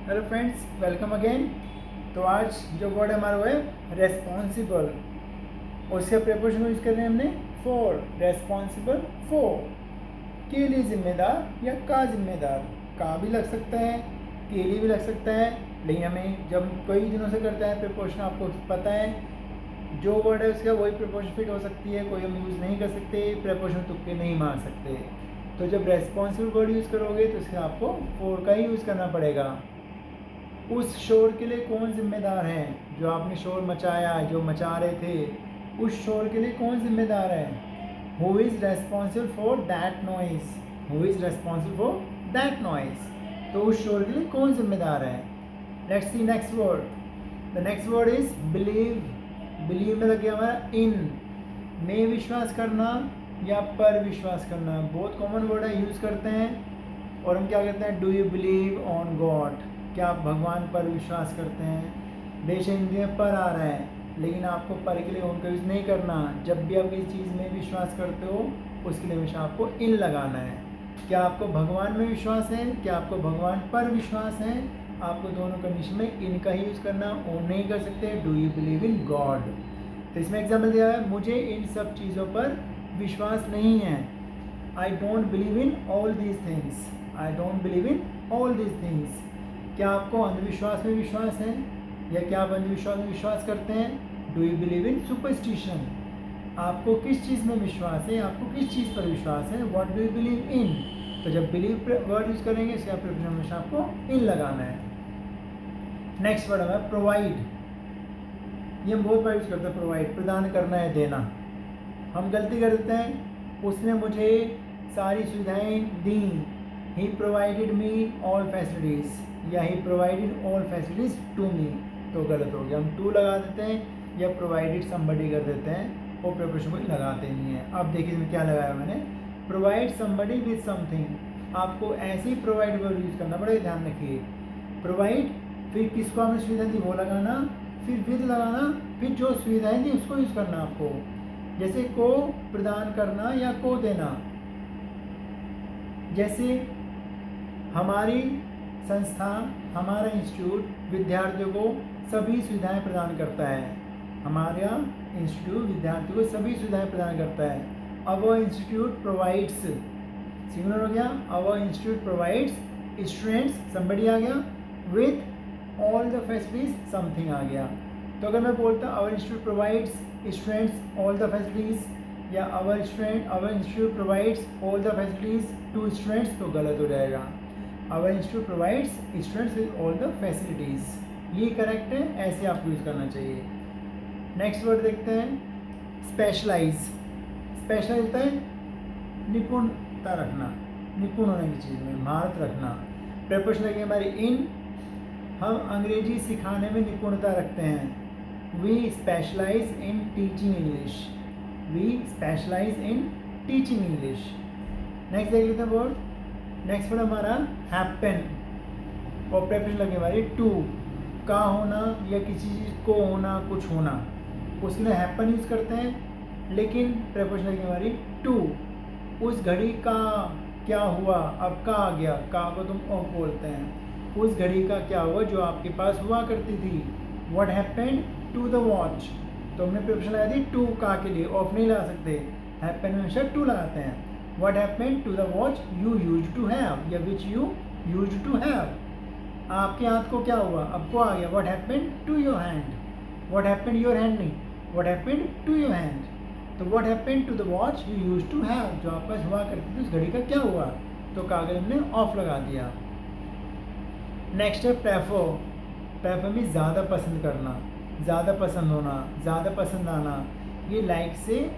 Hello friends, welcome again. तो आज जो वर्ड हमारा वो है रेस्पॉन्सिबल, और इसका प्रेपोजिशन यूज कर रहे हैं हमने फॉर। रेस्पॉन्सिबल फॉर, के लिए जिम्मेदार या का जिम्मेदार। का भी लग सकता है, के लिए भी लग सकता है, लेकिन हमें जब कई दिनों से करता है प्रेपोजिशन, आपको पता है जो वर्ड है उसका वही प्रेपोजिशन फिट हो सकती है, कोई हम यूज़ नहीं कर सकते, प्रेपोजिशन तुक्के नहीं मार सकते। तो जब रेस्पॉन्सिबल वर्ड यूज़ करोगे तो इसका आपको फॉर का ही यूज़ करना पड़ेगा। उस शोर के लिए कौन जिम्मेदार है? जो आपने शोर मचाया, जो मचा रहे थे, उस शोर के लिए कौन जिम्मेदार है? Who is responsible for that noise? Who is responsible for that noise? तो उस शोर के लिए कौन जिम्मेदार है? Let's see next word. The next word is believe. Believe में लग गया हमारा इन। में विश्वास करना या पर विश्वास करना, बहुत कॉमन वर्ड है, यूज़ करते हैं। और हम क्या कहते हैं? Do you believe on God? क्या आप भगवान पर विश्वास करते हैं? बेशक हिंदी में पर आ रहा है, लेकिन आपको पर के लिए ऑन का यूज़ नहीं करना। जब भी आप किसी चीज़ में विश्वास करते हो उसके लिए हमेशा आपको इन लगाना है। क्या आपको भगवान में विश्वास है? क्या आपको भगवान पर विश्वास है? आपको दोनों कंडीशन में इन का ही यूज़ करना, ऑन नहीं कर सकते। Do you believe in God? तो इसमें एग्जाम्पल दिया है, मुझे इन सब चीज़ों पर विश्वास नहीं है। I don't believe in all these things. I don't believe in all these things. क्या आपको अंधविश्वास में विश्वास है, या क्या आप अंधविश्वास में विश्वास करते हैं? Do you believe in superstition? आपको किस चीज़ में विश्वास है? आपको किस चीज़ पर विश्वास है? What do you believe in? तो जब बिलीव वर्ड यूज़ करेंगे इसका प्रिपोजिशन हमेशा आपको इन लगाना है। नेक्स्ट वर्ड है प्रोवाइड। ये हम बहुत बार यूज़ करते हैं। प्रोवाइड, प्रदान करना है, देना। हम गलती कर देते हैं, उसने मुझे सारी सुविधाएं दी। He provided me all facilities, या he provided all facilities to me. तो गलत हो गया, हम टू लगा देते हैं या प्रोवाइडेड समबडी कर देते हैं, और प्रिपोजिशन को लगाते नहीं है। अब देखिए इसमें क्या लगाया मैंने, प्रोवाइड समबडी विद समथिंग। आपको ऐसे ही प्रोवाइड वर्ड यूज़ करना पड़ेगा, ध्यान रखिए। प्रोवाइड, फिर किसको आपने सुविधा दी वो लगाना, फिर विद लगाना, फिर जो सुविधाएं दी उसको यूज़ करना आपको। जैसे को प्रदान करना या को देना। जैसे हमारी संस्था, हमारा इंस्टीट्यूट विद्यार्थियों को सभी सुविधाएं प्रदान करता है। हमारा इंस्टीट्यूट विद्यार्थियों को सभी सुविधाएं प्रदान करता है। अवर इंस्टीट्यूट प्रोवाइड्स, सिंगुलर हो गया, our institute provides students, somebody आ गया, with all the facilities, something आ गया। तो अगर मैं बोलता our institute provides students all the facilities, या our institute provides all the facilities to students, तो गलत हो जाएगा। Our institute provides students with all the facilities, ये करेक्ट है, ऐसे आपको यूज़ करना चाहिए। नेक्स्ट वर्ड देखते हैं, स्पेशलाइज। स्पेशलाइज होता है निपुणता रखना, निपुण होने की चीज़ में, महारत रखना। प्रेपोजिशन लगे हमारी इन। हम अंग्रेजी सिखाने में निपुणता रखते हैं। We specialize in teaching English. We specialize in teaching English. Next देख लेते हैं वर्ड। नेक्स्ट वर्ड हमारा हैपन, और प्रेपोजिशन लगे हमारी टू। का होना या किसी चीज़ को होना, कुछ होना, उसके लिए हैपन यूज़ करते हैं, लेकिन प्रेपोजिशन लगे हमारी टू। उस घड़ी का क्या हुआ, अब का आ गया, का को तुम ऑफ बोलते हैं। उस घड़ी का क्या हुआ जो आपके पास हुआ करती थी। What happened to the watch, तो हमने प्रिपोजिशन लगाई थी टू का के लिए, ऑफ नहीं लगा सकते, हैपन में हमेशा टू लगाते हैं। What happened to the watch you used to have, या which you used to have. आपके हाथ को क्या हुआ, अब को आ गया। What happened to your hand, what happened your hand नहीं, what happened to your hand. तो what happened to the watch you used to have, जो आपके पास हुआ करती थी उस घड़ी का क्या हुआ, तो कागज हमने ऑफ लगा दिया। नेक्स्ट है प्रेफर। प्रेफर में ज़्यादा पसंद करना, ज़्यादा पसंद होना, ज़्यादा पसंद आना। ये लाइक से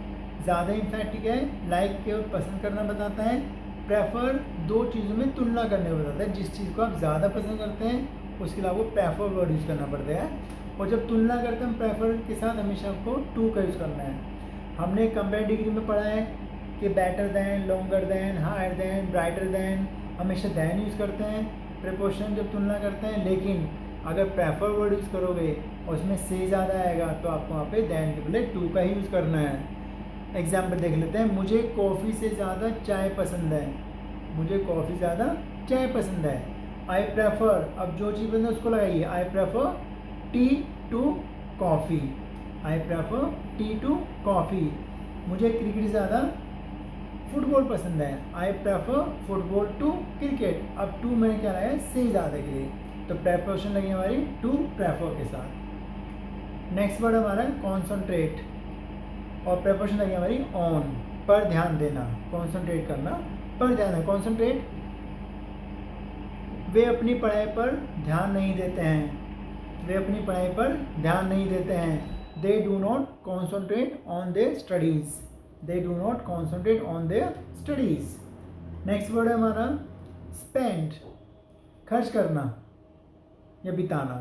ज़्यादा इम्फेक्टिक है। लाइक केवल पसंद करना बताता है, प्रेफर दो चीज़ों में तुलना करने को बताता है। जिस चीज़ को आप ज़्यादा पसंद करते हैं उसके लिए आपको प्रेफर वर्ड यूज़ करना पड़ता है, और जब तुलना करते हैं प्रेफर के साथ हमेशा आपको टू का यूज़ करना है। हमने कंपेयर डिग्री में पढ़ा है कि better than, longer than, higher than, brighter than, हमेशा दैन यूज़ करते हैं प्रीपोजिशन जब तुलना करते हैं। लेकिन अगर प्रेफर वर्ड यूज़ करोगे और उसमें से ज़्यादा आएगा तो आपको वहाँ पे दैन के बदले टू का ही यूज़ करना है। एग्जाम्पल देख लेते हैं, मुझे कॉफ़ी से ज़्यादा चाय पसंद है। मुझे कॉफ़ी ज़्यादा चाय पसंद है। आई प्रेफर, अब जो चीज़ बंद है उसको लगाइए, I prefer tea to coffee, I prefer tea to coffee, मुझे क्रिकेट से ज़्यादा फुटबॉल पसंद है, I prefer football to cricket, अब टू मैंने क्या लगाया से ज़्यादा के लिए, तो प्रेपोजिशन लगी हमारी टू प्रेफर के साथ। नेक्स्ट वर्ड हमारा कॉन्सनट्रेट, और प्रेपोजिशन लगी हमारी ऑन, पर ध्यान देना, कॉन्सनट्रेट करना, पर ध्यान है, कॉन्सनट्रेट, वे अपनी पढ़ाई पर ध्यान नहीं देते हैं, वे अपनी पढ़ाई पर ध्यान नहीं देते हैं, they do not concentrate on their studies, they do not concentrate on their studies. Next word है हमारा स्पेंड, खर्च करना या बिताना,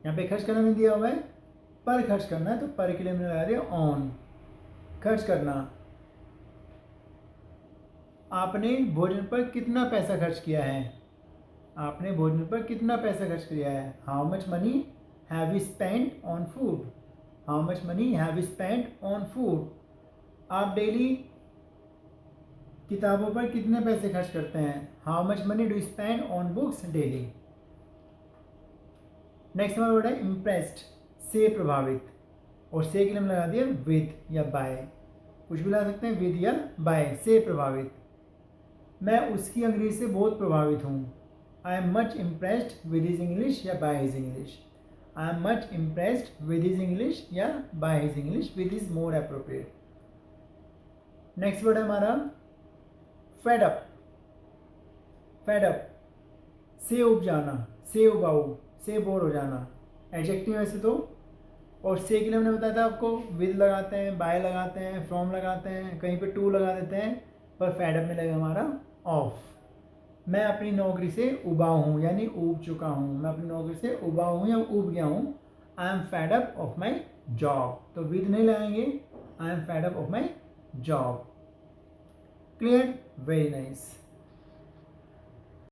यहाँ पे खर्च करना नहीं दिया हुआ है, पर खर्च करना है, तो पर के लिए मैंने लगा दिया ऑन, खर्च करना। आपने भोजन पर कितना पैसा खर्च किया है, आपने भोजन पर कितना पैसा खर्च किया है, how much money have you spend on food, how much money have you spend on food. आप डेली किताबों पर कितने पैसे खर्च करते हैं, how much money do spend on books daily. Next हमारा वर्ड है इम्प्रेस्ड, से प्रभावित, और से के लिए हम लगा दिया विद या बाय, कुछ भी लगा सकते हैं, विद या बाय, से प्रभावित। मैं उसकी अंग्रेजी से बहुत प्रभावित हूँ, I am much impressed with his English या by his English, I am much impressed with his English या by his English, with is more appropriate. Next word है हमारा फेड अप, फेड अप, से उब जाना, से उबाऊ, से बोर हो जाना, एडजेक्टिव वैसे तो, और से के लिए मैंने बताया था आपको, विद लगाते हैं, बाय लगाते हैं, फ्रॉम लगाते हैं, कहीं पे टू लगा देते हैं, पर फेड अप में लगेगा हमारा ऑफ। मैं अपनी नौकरी से उबा हूँ, यानी ऊब चुका हूँ, मैं अपनी नौकरी से उबा हूँ या उब गया हूँ, I am fed up of my job, तो विद नहीं लगाएंगे, I am fed up of my job. Clear, very nice.